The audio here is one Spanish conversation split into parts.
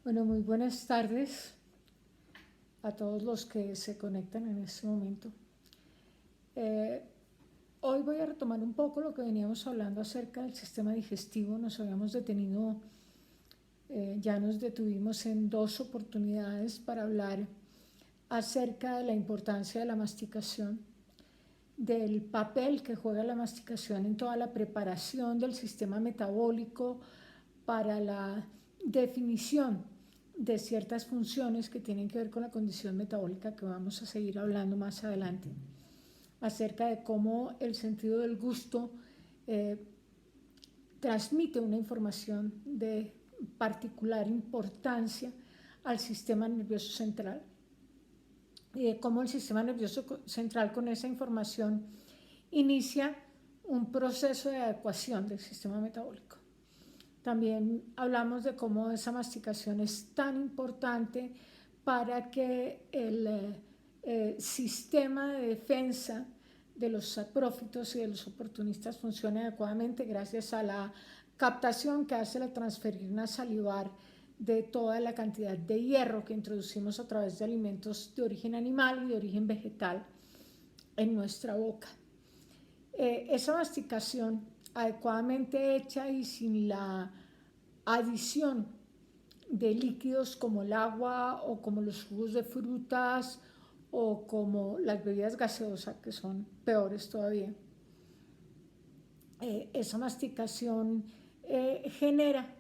Bueno, muy buenas tardes a todos los que se conectan en este momento. Eh, Hoy voy a retomar un poco lo que veníamos hablando acerca del sistema digestivo. Nos habíamos detenido, ya nos detuvimos en dos oportunidades para hablar acerca de la importancia de la masticación, del papel que juega la masticación en toda la preparación del sistema metabólico para la definición de ciertas funciones que tienen que ver con la condición metabólica que vamos a seguir hablando más adelante, acerca de cómo el sentido del gusto eh, transmite una información de particular importancia al sistema nervioso central y de cómo el sistema nervioso central con esa información inicia un proceso de adecuación del sistema metabólico. También hablamos de cómo esa masticación es tan importante para que el sistema de defensa de los saprófitos y de los oportunistas funcione adecuadamente gracias a la captación que hace la transferina salivar de toda la cantidad de hierro que introducimos a través de alimentos de origen animal y de origen vegetal en nuestra boca. Esa masticación adecuadamente hecha y sin la adición de líquidos como el agua o como los jugos de frutas o como las bebidas gaseosas, que son peores todavía. Esa masticación genera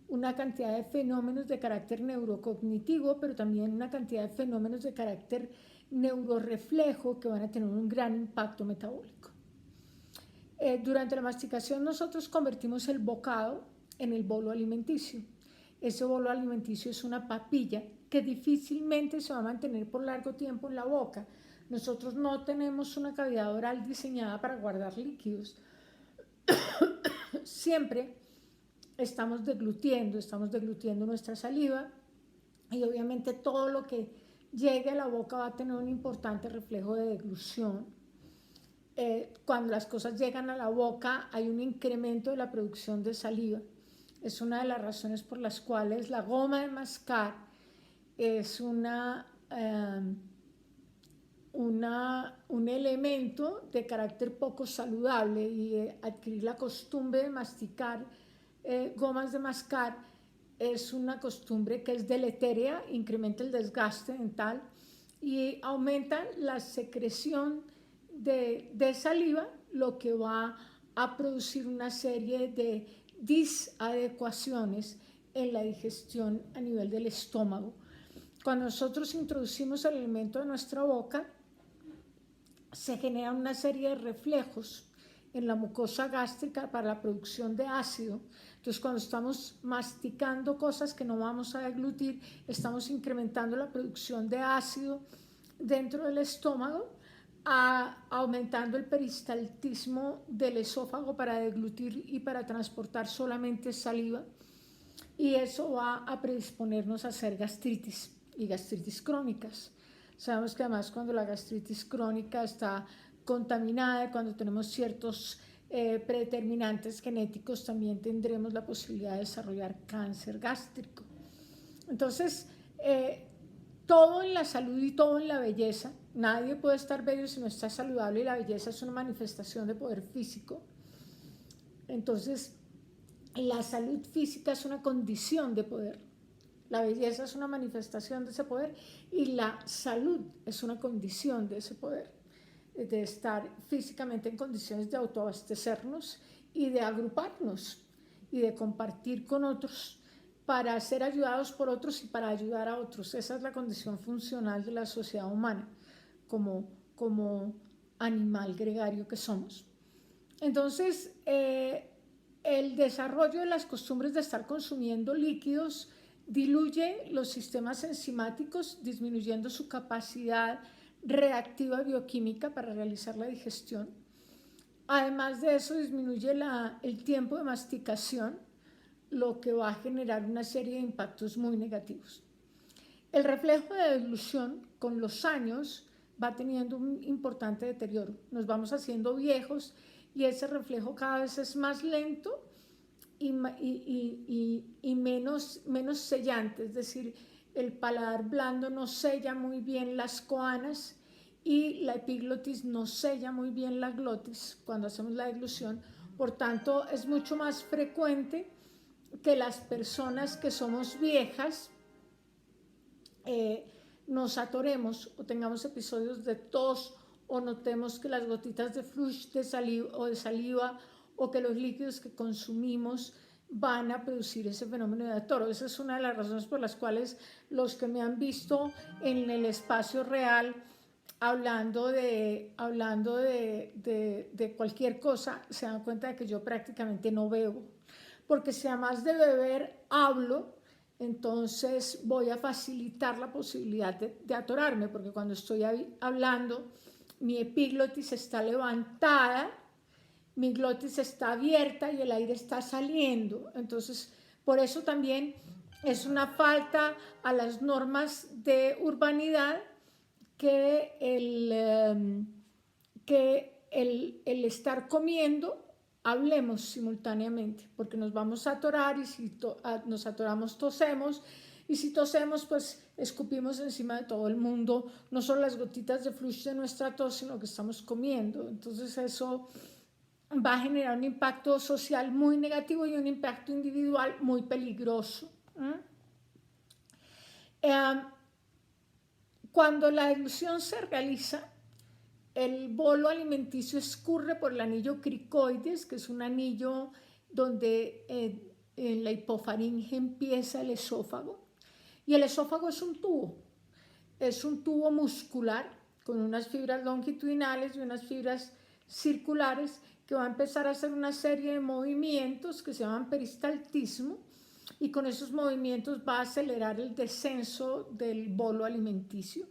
una cantidad de fenómenos de carácter neurocognitivo, pero también una cantidad de fenómenos de carácter neuroreflejo que van a tener un gran impacto metabólico. Durante la masticación nosotros convertimos el bocado en el bolo alimenticio. Ese bolo alimenticio es una papilla que difícilmente se va a mantener por largo tiempo en la boca. Nosotros no tenemos una cavidad oral diseñada para guardar líquidos. Siempre estamos deglutiendo nuestra saliva y obviamente todo lo que llegue a la boca va a tener un importante reflejo de deglución. Cuando las cosas llegan a la boca hay un incremento de la producción de saliva. Es una de las razones por las cuales la goma de mascar es un elemento de carácter poco saludable y adquirir la costumbre de masticar gomas de mascar es una costumbre que es deletérea, incrementa el desgaste dental y aumenta la secreción de saliva, lo que va a producir una serie de disadecuaciones en la digestión a nivel del estómago. Cuando nosotros introducimos el alimento en nuestra boca, se generan una serie de reflejos en la mucosa gástrica para la producción de ácido. Entonces, cuando estamos masticando cosas que no vamos a deglutir, estamos incrementando la producción de ácido dentro del estómago, aumentando el peristaltismo del esófago para deglutir y para transportar solamente saliva, y eso va a predisponernos a hacer gastritis y gastritis crónicas. Sabemos que además cuando la gastritis crónica está contaminada, cuando tenemos ciertos predeterminantes genéticos, también tendremos la posibilidad de desarrollar cáncer gástrico. Entonces, todo en la salud y todo en la belleza, nadie puede estar bello si no está saludable, y la belleza es una manifestación de poder físico. Entonces, la salud física es una condición de poder, la belleza es una manifestación de ese poder y la salud es una condición de ese poder, de estar físicamente en condiciones de autoabastecernos y de agruparnos y de compartir con otros para ser ayudados por otros y para ayudar a otros. Esa es la condición funcional de la sociedad humana como animal gregario que somos. Entonces, el desarrollo de las costumbres de estar consumiendo líquidos diluye los sistemas enzimáticos, disminuyendo su capacidad reactiva bioquímica para realizar la digestión. Además de eso, disminuye el tiempo de masticación, lo que va a generar una serie de impactos muy negativos. El reflejo de deglución con los años va teniendo un importante deterioro. Nos vamos haciendo viejos y ese reflejo cada vez es más lento y menos sellante, es decir, el paladar blando no sella muy bien las coanas y la epiglotis no sella muy bien la glotis cuando hacemos la deglución. Por tanto, es mucho más frecuente que las personas que somos viejas nos atoremos o tengamos episodios de tos o notemos que las gotitas de flush de saliva o que los líquidos que consumimos van a producir ese fenómeno de atoro. Esa es una de las razones por las cuales los que me han visto en el espacio real hablando de cualquier cosa se dan cuenta de que yo prácticamente no bebo, porque si además de beber hablo, entonces voy a facilitar la posibilidad de atorarme, porque cuando estoy hablando mi epiglotis está levantada, mi glotis está abierta y el aire está saliendo. Entonces, por eso también es una falta a las normas de urbanidad que el estar comiendo hablemos simultáneamente, porque nos vamos a atorar y si nos atoramos tosemos, y si tosemos pues escupimos encima de todo el mundo, no solo las gotitas de flush de nuestra tos, sino que estamos comiendo. Entonces eso va a generar un impacto social muy negativo y un impacto individual muy peligroso. Cuando la deglución se realiza, el bolo alimenticio escurre por el anillo cricoides, que es un anillo donde en la hipofaringe empieza el esófago. Y el esófago es un tubo muscular con unas fibras longitudinales y unas fibras circulares que va a empezar a hacer una serie de movimientos que se llaman peristaltismo, y con esos movimientos va a acelerar el descenso del bolo alimenticio.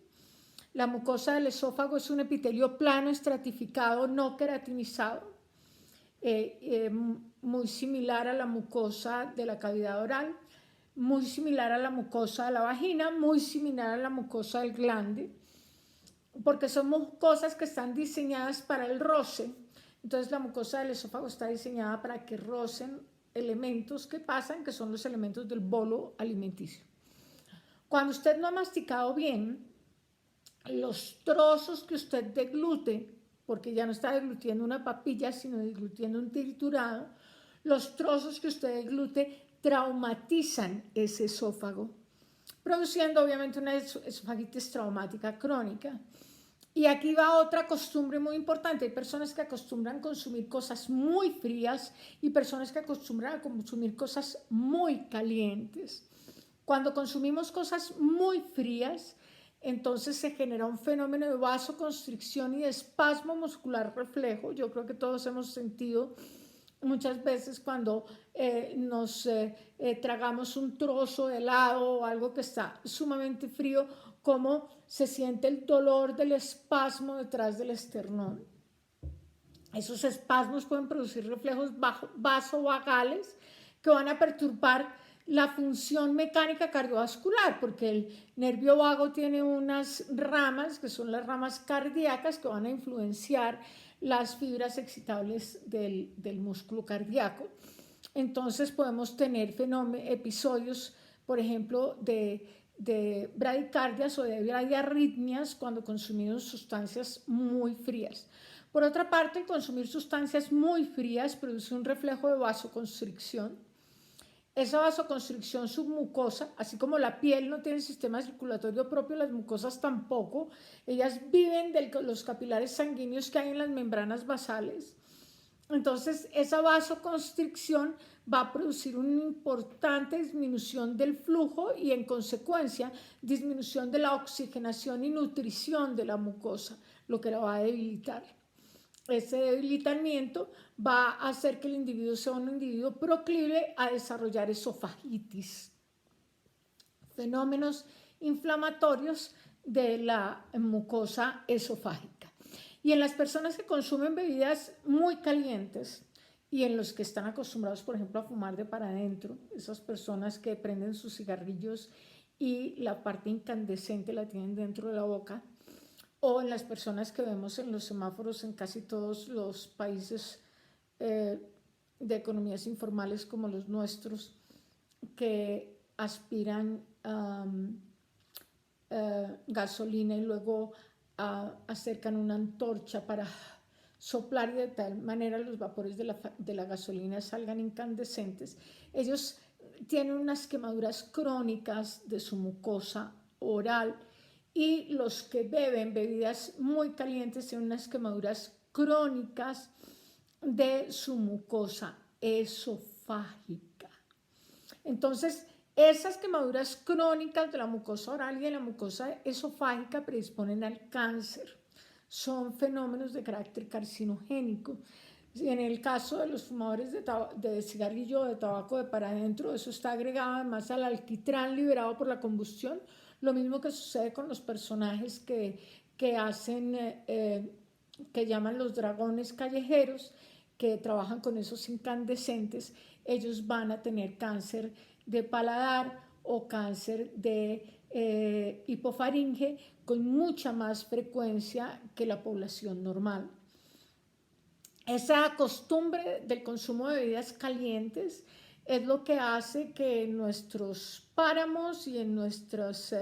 La mucosa del esófago es un epitelio plano, estratificado, no queratinizado, muy similar a la mucosa de la cavidad oral, muy similar a la mucosa de la vagina, muy similar a la mucosa del glande, porque son mucosas que están diseñadas para el roce. Entonces la mucosa del esófago está diseñada para que rocen elementos que pasan, que son los elementos del bolo alimenticio. Cuando usted no ha masticado bien, los trozos que usted deglute, porque ya no está deglutiendo una papilla, sino deglutiendo un triturado, los trozos que usted deglute traumatizan ese esófago, produciendo obviamente una esofagitis traumática crónica. Y aquí va otra costumbre muy importante. Hay personas que acostumbran a consumir cosas muy frías y personas que acostumbran a consumir cosas muy calientes. Cuando consumimos cosas muy frías, entonces se genera un fenómeno de vasoconstricción y de espasmo muscular reflejo. Yo creo que todos hemos sentido muchas veces cuando nos tragamos un trozo de helado o algo que está sumamente frío, cómo se siente el dolor del espasmo detrás del esternón. Esos espasmos pueden producir reflejos vasovagales que van a perturbar la función mecánica cardiovascular, porque el nervio vago tiene unas ramas que son las ramas cardíacas que van a influenciar las fibras excitables del músculo cardíaco. Entonces podemos tener episodios, por ejemplo, de bradicardias o de bradiarritmias cuando consumimos sustancias muy frías. Por otra parte, el consumir sustancias muy frías produce un reflejo de vasoconstricción. Esa vasoconstricción submucosa, así como la piel no tiene sistema circulatorio propio, las mucosas tampoco, ellas viven de los capilares sanguíneos que hay en las membranas basales. Entonces, esa vasoconstricción va a producir una importante disminución del flujo y, en consecuencia, disminución de la oxigenación y nutrición de la mucosa, lo que la va a debilitar. Ese debilitamiento va a hacer que el individuo sea un individuo proclive a desarrollar esofagitis, fenómenos inflamatorios de la mucosa esofágica. Y en las personas que consumen bebidas muy calientes y en los que están acostumbrados, por ejemplo, a fumar de para adentro, esas personas que prenden sus cigarrillos y la parte incandescente la tienen dentro de la boca, o en las personas que vemos en los semáforos en casi todos los países de economías informales como los nuestros, que aspiran gasolina y luego acercan una antorcha para soplar y de tal manera los vapores de la gasolina salgan incandescentes. Ellos tienen unas quemaduras crónicas de su mucosa oral, y los que beben bebidas muy calientes tienen unas quemaduras crónicas de su mucosa esofágica. Entonces, esas quemaduras crónicas de la mucosa oral y de la mucosa esofágica predisponen al cáncer. Son fenómenos de carácter carcinogénico. En el caso de los fumadores de cigarrillo o de tabaco de para adentro, eso está agregado además al alquitrán liberado por la combustión. Lo mismo que sucede con los personajes que hacen, que llaman los dragones callejeros, que trabajan con esos incandescentes. Ellos van a tener cáncer de paladar o cáncer de hipofaringe con mucha más frecuencia que la población normal. Esa costumbre del consumo de bebidas calientes es lo que hace que en nuestros páramos y en nuestros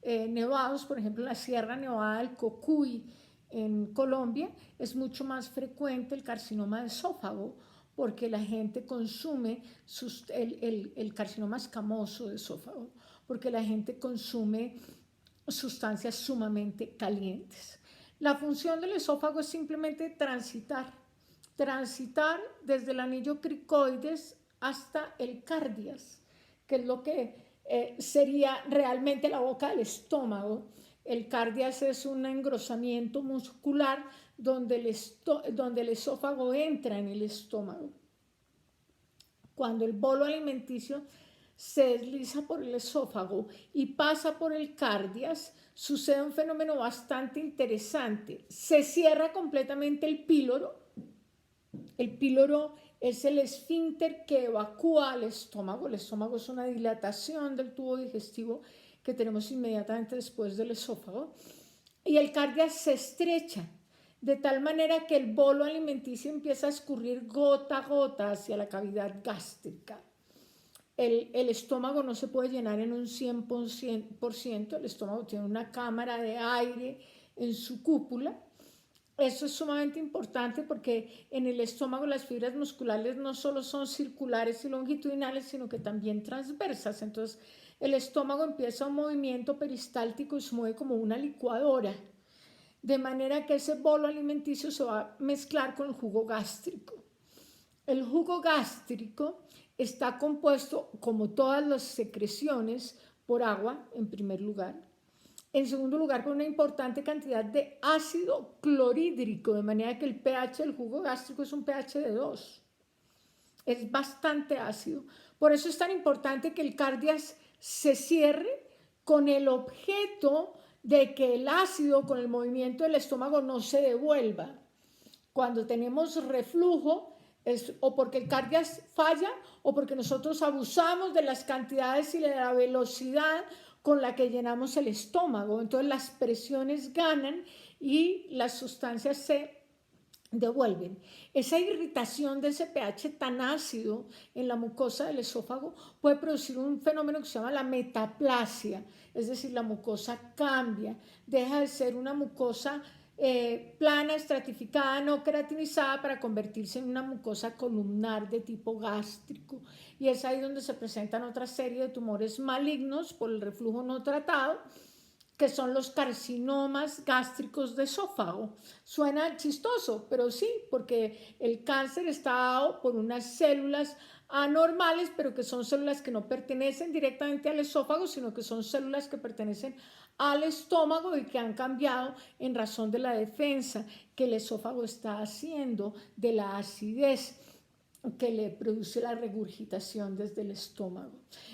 nevados, por ejemplo, la Sierra Nevada del Cocuy en Colombia, es mucho más frecuente el carcinoma de esófago, porque la gente consume el carcinoma escamoso de esófago, porque la gente consume sustancias sumamente calientes. La función del esófago es simplemente transitar desde el anillo cricoides hasta el cardias, que es lo que sería realmente la boca del estómago. El cardias es un engrosamiento muscular donde el esófago entra en el estómago. Cuando el bolo alimenticio se desliza por el esófago y pasa por el cardias, sucede un fenómeno bastante interesante. Se cierra completamente el píloro. El píloro es el esfínter que evacúa al estómago. El estómago es una dilatación del tubo digestivo que tenemos inmediatamente después del esófago. Y el cardias se estrecha de tal manera que el bolo alimenticio empieza a escurrir gota a gota hacia la cavidad gástrica. El estómago no se puede llenar en un 100%. El estómago tiene una cámara de aire en su cúpula. Eso es sumamente importante porque en el estómago las fibras musculares no solo son circulares y longitudinales, sino que también transversas. Entonces el estómago empieza un movimiento peristáltico y se mueve como una licuadora, de manera que ese bolo alimenticio se va a mezclar con el jugo gástrico. El jugo gástrico está compuesto, como todas las secreciones, por agua en primer lugar. En segundo lugar, con una importante cantidad de ácido clorhídrico, de manera que el pH del jugo gástrico es un pH de 2. Es bastante ácido. Por eso es tan importante que el cardias se cierre con el objeto de que el ácido con el movimiento del estómago no se devuelva. Cuando tenemos reflujo, es o porque el cardias falla o porque nosotros abusamos de las cantidades y de la velocidad con la que llenamos el estómago. Entonces las presiones ganan y las sustancias se devuelven. Esa irritación de ese pH tan ácido en la mucosa del esófago puede producir un fenómeno que se llama la metaplasia, es decir, la mucosa cambia, deja de ser una mucosa plana, estratificada, no queratinizada, para convertirse en una mucosa columnar de tipo gástrico. Y es ahí donde se presentan otra serie de tumores malignos por el reflujo no tratado, que son los carcinomas gástricos de esófago. Suena chistoso, pero sí, porque el cáncer está dado por unas células anormales, pero que son células que no pertenecen directamente al esófago, sino que son células que pertenecen al estómago y que han cambiado en razón de la defensa que el esófago está haciendo de la acidez que le produce la regurgitación desde el estómago.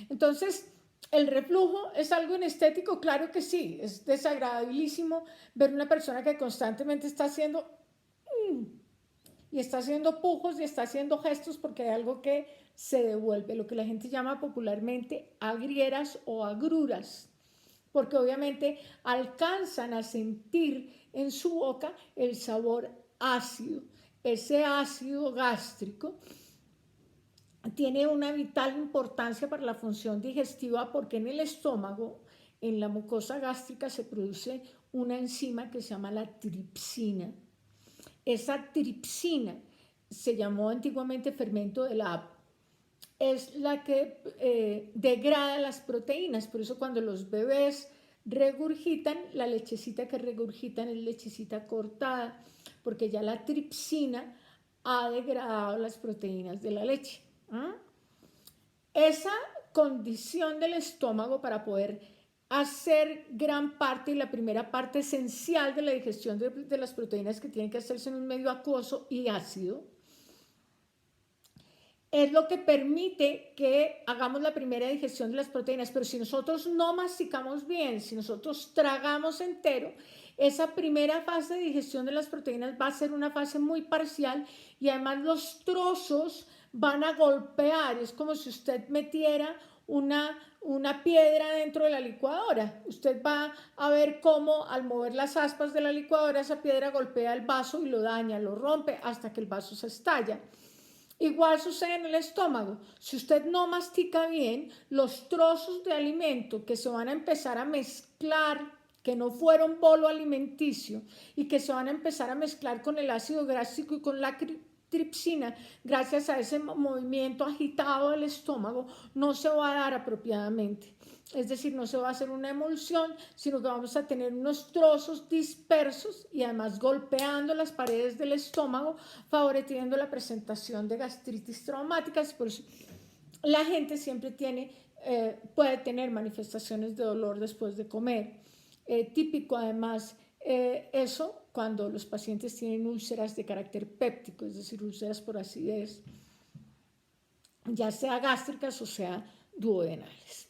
Entonces, ¿el reflujo es algo inestético? Claro que sí, es desagradabilísimo ver una persona que constantemente está haciendo y está haciendo pujos y está haciendo gestos porque hay algo que se devuelve, lo que la gente llama popularmente agrieras o agruras, porque obviamente alcanzan a sentir en su boca el sabor ácido. Ese ácido gástrico tiene una vital importancia para la función digestiva porque en el estómago, en la mucosa gástrica, se produce una enzima que se llama la tripsina. Esa tripsina se llamó antiguamente fermento de la es la que degrada las proteínas. Por eso cuando los bebés regurgitan, la lechecita que regurgitan es lechecita cortada, porque ya la tripsina ha degradado las proteínas de la leche. Esa condición del estómago para poder hacer gran parte y la primera parte esencial de la digestión de las proteínas que tienen que hacerse en un medio acuoso y ácido, es lo que permite que hagamos la primera digestión de las proteínas. Pero si nosotros no masticamos bien, si nosotros tragamos entero, esa primera fase de digestión de las proteínas va a ser una fase muy parcial y además los trozos van a golpear. Es como si usted metiera una piedra dentro de la licuadora. Usted va a ver cómo al mover las aspas de la licuadora esa piedra golpea el vaso y lo daña, lo rompe hasta que el vaso se estalla. Igual sucede en el estómago. Si usted no mastica bien, los trozos de alimento que se van a empezar a mezclar, que no fueron bolo alimenticio y que se van a empezar a mezclar con el ácido gástrico y con la tripsina, gracias a ese movimiento agitado del estómago, no se va a dar apropiadamente. Es decir, no se va a hacer una emulsión, sino que vamos a tener unos trozos dispersos y además golpeando las paredes del estómago, favoreciendo la presentación de gastritis traumáticas. Por eso la gente siempre puede tener manifestaciones de dolor después de comer. Típico además eso cuando los pacientes tienen úlceras de carácter péptico, es decir, úlceras por acidez, ya sea gástricas o sea duodenales.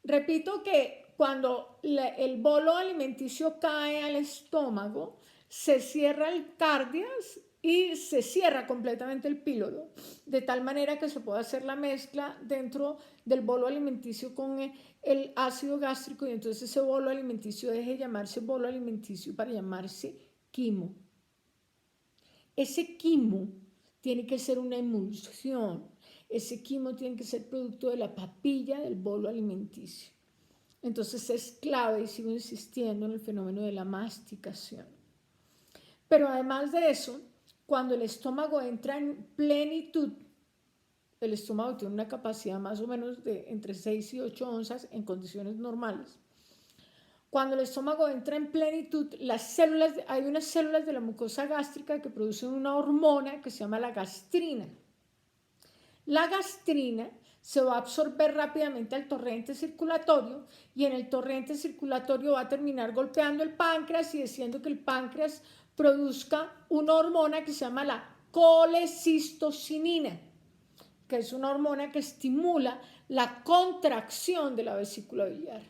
Repito que cuando el bolo alimenticio cae al estómago, se cierra el cardias y se cierra completamente el píloro, de tal manera que se puede hacer la mezcla dentro del bolo alimenticio con el ácido gástrico y entonces ese bolo alimenticio deje de llamarse bolo alimenticio para llamarse quimo. Ese quimo tiene que ser una emulsión. Ese quimo tiene que ser producto de la papilla del bolo alimenticio. Entonces es clave, y sigo insistiendo, en el fenómeno de la masticación. Pero además de eso, cuando el estómago entra en plenitud, el estómago tiene una capacidad más o menos de entre 6 y 8 onzas en condiciones normales. Cuando el estómago entra en plenitud, hay unas células de la mucosa gástrica que producen una hormona que se llama la gastrina. La gastrina se va a absorber rápidamente al torrente circulatorio y en el torrente circulatorio va a terminar golpeando el páncreas y haciendo que el páncreas produzca una hormona que se llama la colecistocinina, que es una hormona que estimula la contracción de la vesícula biliar.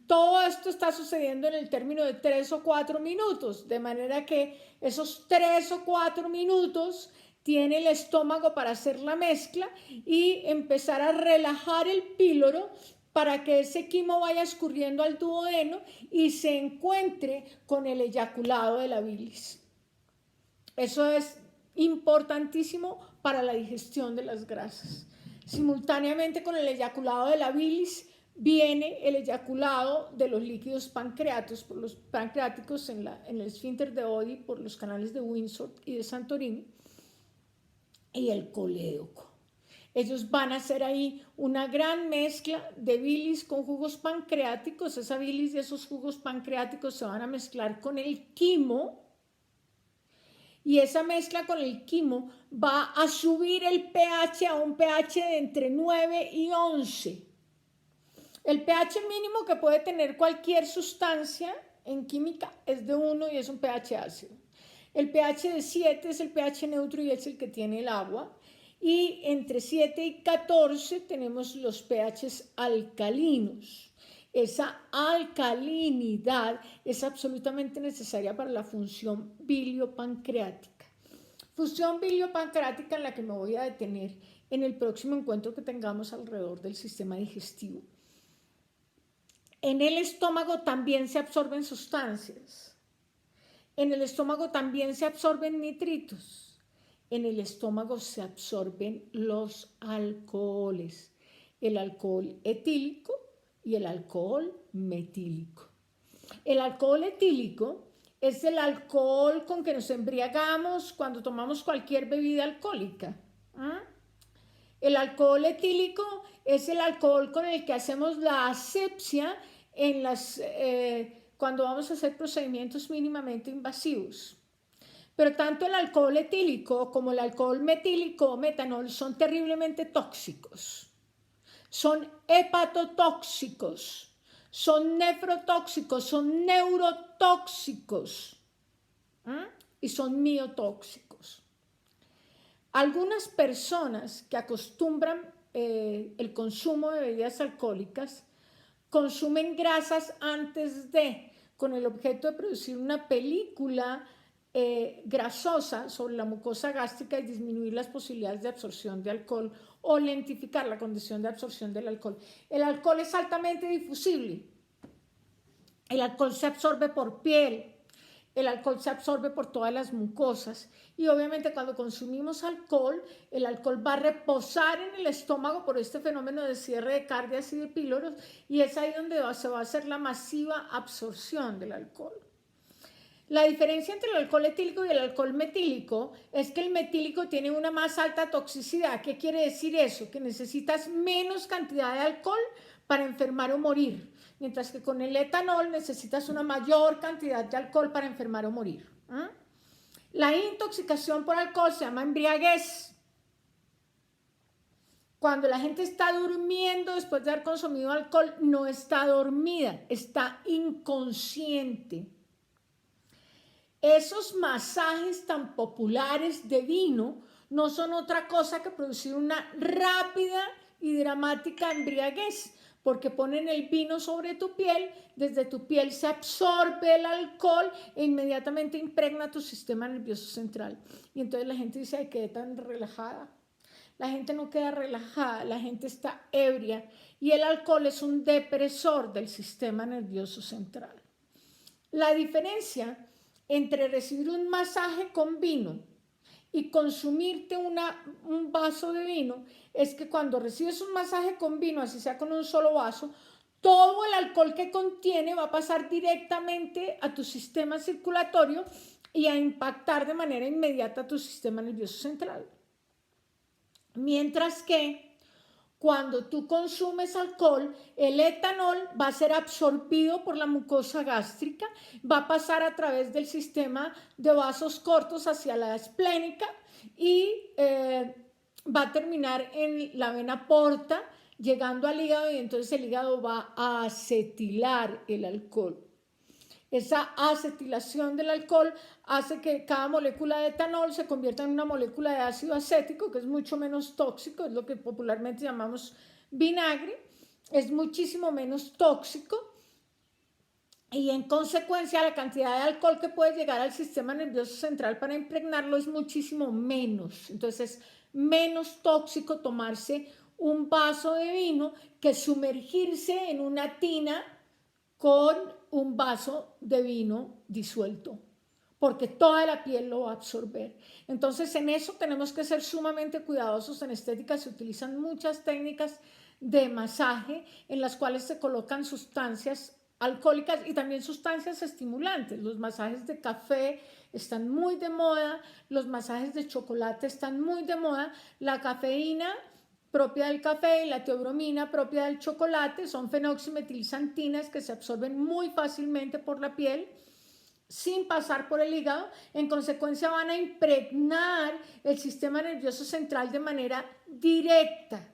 Todo esto está sucediendo en el término de 3 o 4 minutos, de manera que esos 3 o 4 minutos tiene el estómago para hacer la mezcla y empezar a relajar el píloro para que ese quimo vaya escurriendo al duodeno y se encuentre con el eyaculado de la bilis. Eso es importantísimo para la digestión de las grasas. Simultáneamente con el eyaculado de la bilis viene el eyaculado de los líquidos pancreáticos, por los pancreáticos en el esfínter de Oddi, por los canales de Windsor y de Santorini, y el colédoco. Ellos van a hacer ahí una gran mezcla de bilis con jugos pancreáticos. Esa bilis y esos jugos pancreáticos se van a mezclar con el quimo y esa mezcla con el quimo va a subir el pH a un pH de entre 9 y 11. El pH mínimo que puede tener cualquier sustancia en química es de 1 y es un pH ácido. El pH de 7 es el pH neutro y es el que tiene el agua. Y entre 7 y 14 tenemos los pHs alcalinos. Esa alcalinidad es absolutamente necesaria para la función biliopancreática. Función biliopancreática en la que me voy a detener en el próximo encuentro que tengamos alrededor del sistema digestivo. En el estómago también se absorben sustancias. En el estómago también se absorben nitritos. en el estómago se absorben los alcoholes, el alcohol etílico y el alcohol metílico. El alcohol etílico es el alcohol con que nos embriagamos cuando tomamos cualquier bebida alcohólica. El alcohol etílico es el alcohol con el que hacemos la asepsia cuando vamos a hacer procedimientos mínimamente invasivos. Pero tanto el alcohol etílico como el alcohol metílico o metanol son terriblemente tóxicos. Son hepatotóxicos, son nefrotóxicos, son neurotóxicos y son miotóxicos. Algunas personas que acostumbran el consumo de bebidas alcohólicas consumen grasas antes con el objeto de producir una película grasosa sobre la mucosa gástrica y disminuir las posibilidades de absorción de alcohol o lentificar la condición de absorción del alcohol. El alcohol es altamente difusible. El alcohol se absorbe por piel, el alcohol se absorbe por todas las mucosas y obviamente cuando consumimos alcohol, el alcohol va a reposar en el estómago por este fenómeno de cierre de cárdeas y de píloros y es ahí donde se va a hacer la masiva absorción del alcohol. La diferencia entre el alcohol etílico y el alcohol metílico es que el metílico tiene una más alta toxicidad. ¿Qué quiere decir eso? Que necesitas menos cantidad de alcohol para enfermar o morir, mientras que con el etanol necesitas una mayor cantidad de alcohol para enfermar o morir. La intoxicación por alcohol se llama embriaguez. Cuando la gente está durmiendo después de haber consumido alcohol, no está dormida, está inconsciente. Esos masajes tan populares de vino no son otra cosa que producir una rápida y dramática embriaguez, porque ponen el vino sobre tu piel, desde tu piel se absorbe el alcohol e inmediatamente impregna tu sistema nervioso central. Y entonces la gente dice, ay, quedé tan relajada. La gente no queda relajada, la gente está ebria y el alcohol es un depresor del sistema nervioso central. La diferencia entre recibir un masaje con vino y consumirte un vaso de vino es que cuando recibes un masaje con vino, así sea con un solo vaso, todo el alcohol que contiene va a pasar directamente a tu sistema circulatorio y a impactar de manera inmediata a tu sistema nervioso central. Mientras que cuando tú consumes alcohol, el etanol va a ser absorbido por la mucosa gástrica, va a pasar a través del sistema de vasos cortos hacia la esplénica y va a terminar en la vena porta, llegando al hígado y entonces el hígado va a acetilar el alcohol. Esa acetilación del alcohol hace que cada molécula de etanol se convierta en una molécula de ácido acético, que es mucho menos tóxico, es lo que popularmente llamamos vinagre, es muchísimo menos tóxico y en consecuencia la cantidad de alcohol que puede llegar al sistema nervioso central para impregnarlo es muchísimo menos. Entonces es menos tóxico tomarse un vaso de vino que sumergirse en una tina con un vaso de vino disuelto, porque toda la piel lo va a absorber. Entonces en eso tenemos que ser sumamente cuidadosos. En estética se utilizan muchas técnicas de masaje en las cuales se colocan sustancias alcohólicas y también sustancias estimulantes. Los masajes de café están muy de moda, los masajes de chocolate están muy de moda, la cafeína propia del café y la teobromina propia del chocolate son fenoximetilxantinas que se absorben muy fácilmente por la piel sin pasar por el hígado. En consecuencia van a impregnar el sistema nervioso central de manera directa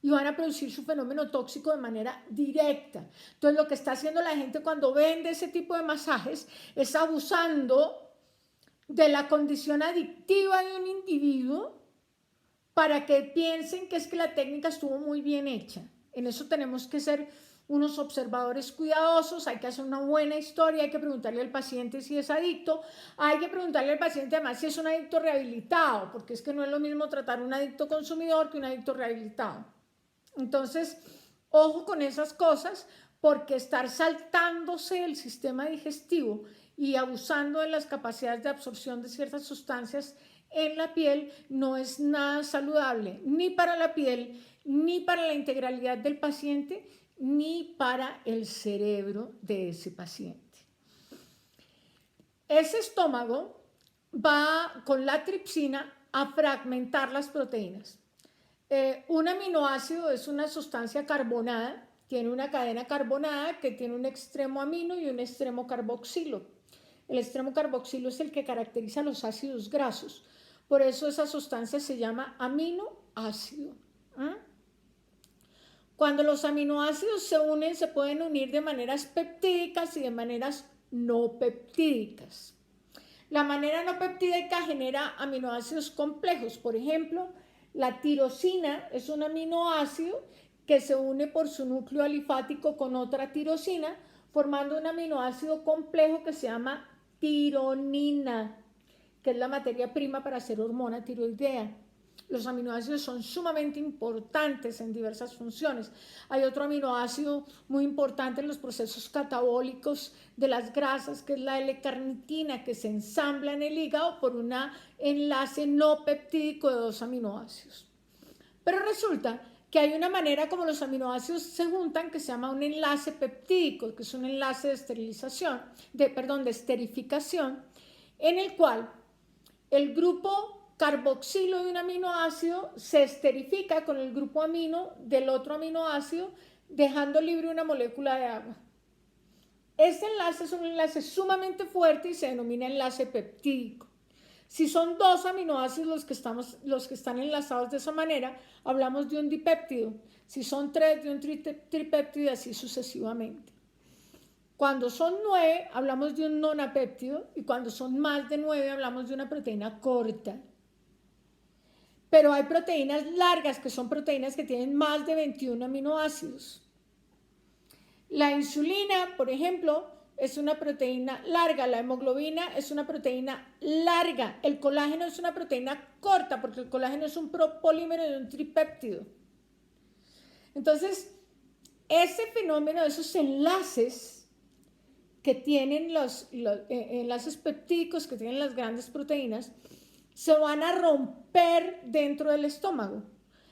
y van a producir su fenómeno tóxico de manera directa. Entonces lo que está haciendo la gente cuando vende ese tipo de masajes es abusando de la condición adictiva de un individuo para que piensen que es que la técnica estuvo muy bien hecha. En eso tenemos que ser unos observadores cuidadosos, hay que hacer una buena historia, hay que preguntarle al paciente si es adicto, hay que preguntarle al paciente además si es un adicto rehabilitado, porque es que no es lo mismo tratar un adicto consumidor que un adicto rehabilitado. Entonces, ojo con esas cosas, porque estar saltándose el sistema digestivo y abusando de las capacidades de absorción de ciertas sustancias en la piel no es nada saludable, ni para la piel, ni para la integralidad del paciente, ni para el cerebro de ese paciente. Ese estómago va con la tripsina a fragmentar las proteínas. Un aminoácido es una sustancia carbonada, tiene una cadena carbonada que tiene un extremo amino y un extremo carboxilo. El extremo carboxilo es el que caracteriza los ácidos grasos. Por eso esa sustancia se llama aminoácido. Cuando los aminoácidos se unen, se pueden unir de maneras peptídicas y de maneras no peptídicas. La manera no peptídica genera aminoácidos complejos. Por ejemplo, la tirosina es un aminoácido que se une por su núcleo alifático con otra tirosina, formando un aminoácido complejo que se llama tironina, que es la materia prima para hacer hormona tiroidea. Los aminoácidos son sumamente importantes en diversas funciones. Hay otro aminoácido muy importante en los procesos catabólicos de las grasas, que es la L-carnitina, que se ensambla en el hígado por un enlace no peptídico de dos aminoácidos. Pero resulta que hay una manera como los aminoácidos se juntan que se llama un enlace peptídico, que es un enlace de esterilización, de esterificación, en el cual el grupo carboxilo de un aminoácido se esterifica con el grupo amino del otro aminoácido, dejando libre una molécula de agua. Este enlace es un enlace sumamente fuerte y se denomina enlace peptídico. Si son dos aminoácidos los que están enlazados de esa manera, hablamos de un dipéptido. Si son tres, de un tripéptido y así sucesivamente. Cuando son 9, hablamos de un nonapéptido, y cuando son más de 9, hablamos de una proteína corta. Pero hay proteínas largas, que son proteínas que tienen más de 21 aminoácidos. La insulina, por ejemplo, es una proteína larga. La hemoglobina es una proteína larga. El colágeno es una proteína corta, porque el colágeno es un propolímero de un tripéptido. Entonces, ese fenómeno, esos enlaces que tienen los enlaces peptídicos que tienen las grandes proteínas, se van a romper dentro del estómago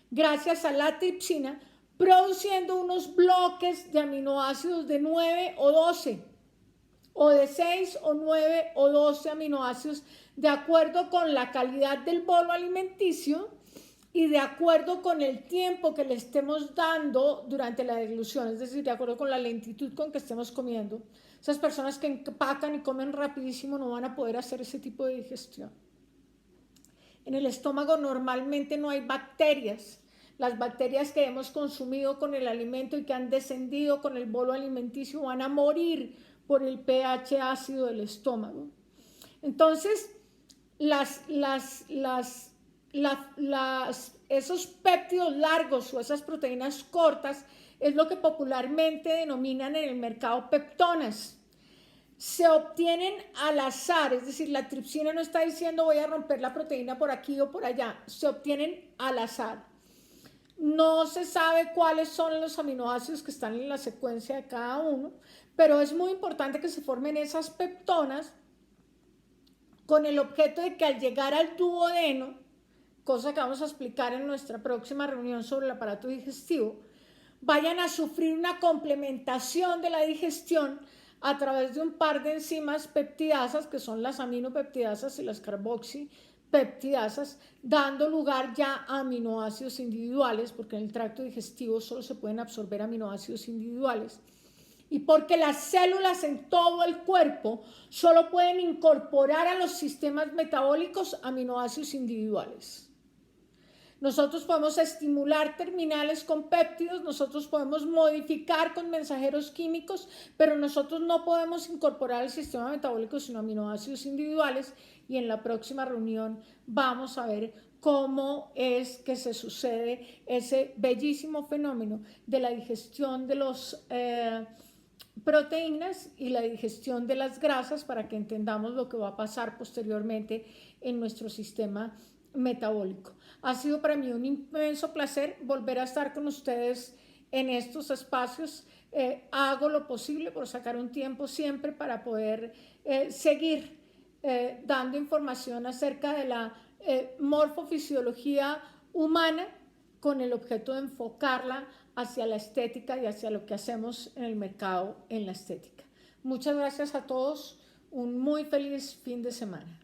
gracias a la tripsina, produciendo unos bloques de aminoácidos de 9 o 12, o de 6 o 9 o 12 aminoácidos, de acuerdo con la calidad del bolo alimenticio y de acuerdo con el tiempo que le estemos dando durante la deglución, es decir, de acuerdo con la lentitud con que estemos comiendo. Esas personas que empacan y comen rapidísimo no van a poder hacer ese tipo de digestión. En el estómago normalmente no hay bacterias. Las bacterias que hemos consumido con el alimento y que han descendido con el bolo alimenticio van a morir por el pH ácido del estómago. Entonces, esos péptidos largos o esas proteínas cortas es lo que popularmente denominan en el mercado peptonas. Se obtienen al azar, es decir, la tripsina no está diciendo voy a romper la proteína por aquí o por allá, se obtienen al azar. No se sabe cuáles son los aminoácidos que están en la secuencia de cada uno, pero es muy importante que se formen esas peptonas con el objeto de que al llegar al duodeno, cosa que vamos a explicar en nuestra próxima reunión sobre el aparato digestivo, vayan a sufrir una complementación de la digestión a través de un par de enzimas peptidasas, que son las aminopeptidasas y las carboxipeptidasas, dando lugar ya a aminoácidos individuales, porque en el tracto digestivo solo se pueden absorber aminoácidos individuales, y porque las células en todo el cuerpo solo pueden incorporar a los sistemas metabólicos aminoácidos individuales. Nosotros podemos estimular terminales con péptidos, nosotros podemos modificar con mensajeros químicos, pero nosotros no podemos incorporar al sistema metabólico sino aminoácidos individuales, y en la próxima reunión vamos a ver cómo es que se sucede ese bellísimo fenómeno de la digestión de las proteínas y la digestión de las grasas, para que entendamos lo que va a pasar posteriormente en nuestro sistema metabólico. Ha sido para mí un inmenso placer volver a estar con ustedes en estos espacios. Hago lo posible por sacar un tiempo siempre para poder seguir dando información acerca de la morfofisiología humana con el objeto de enfocarla hacia la estética y hacia lo que hacemos en el mercado en la estética. Muchas gracias a todos, un muy feliz fin de semana.